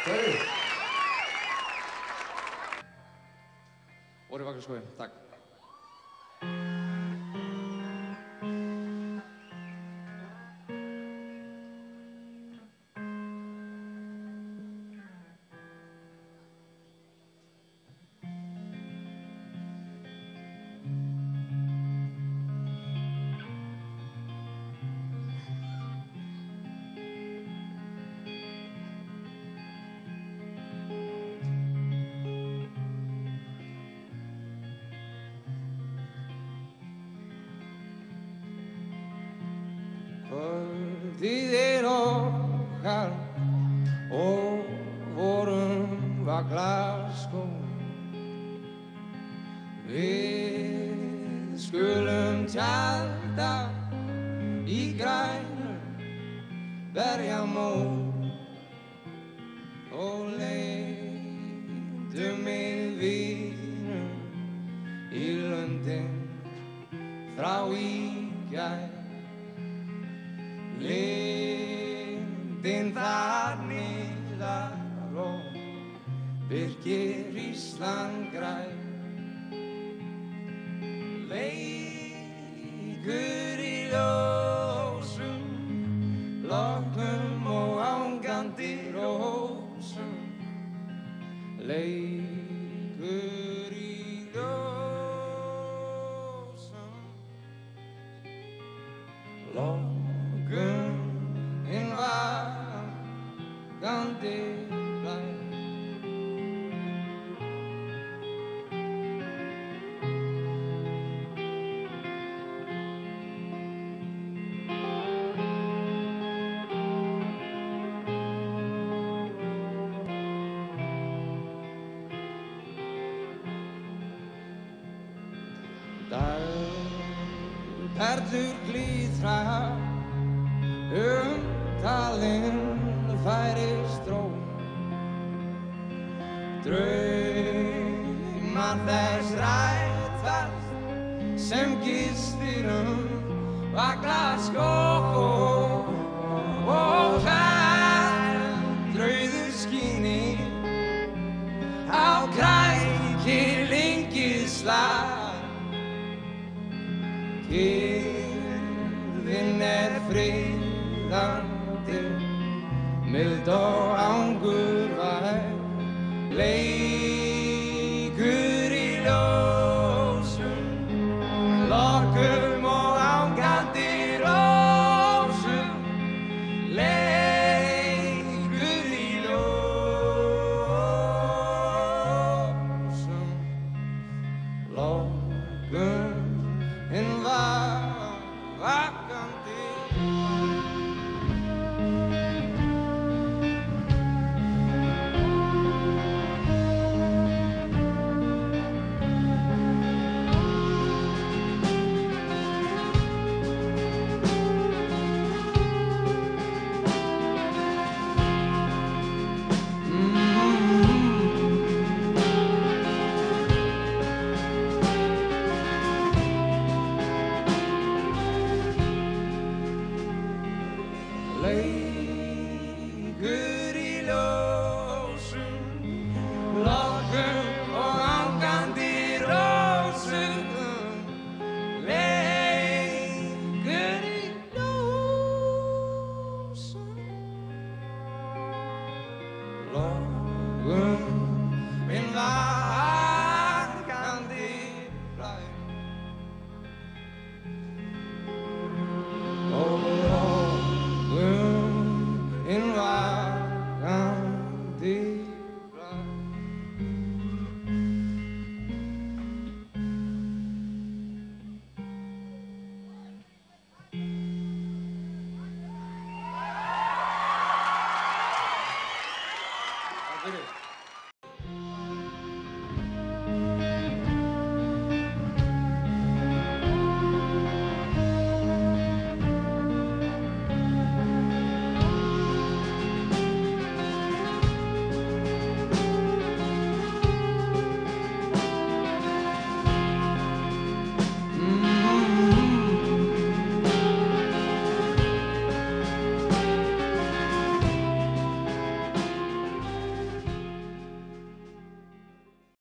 Sorry. Urywa Krzyszkowie, tak. Kvöldið okkar og vorum var Glasgow. Við skulum tjalda í grænum berjamót og leitum við vínum í Lundin frá í gær. Lindin þar niðar og byrgir Ísland græn. Leikur í ljósum, lokum og angandi rósum. Leikur í ljósum, lokum hinn vakandi blær. Perlur glitra talinn færist dróm. Draumar þess rætast sem gistir var Glasgow og rauður skíni á krækir Lyngisslag. Kyrrðin friðandi, mild og angurvær. Leikur í ljósum, lokum og angandi rósum. Leikur í ljósum, lokum hinn vakandi. Leikur í ljósum, lokum og angandi rósum. Leikur í ljósum, lokum hinn vakandi blær. Hinn vakandi blær. Takk fyrir.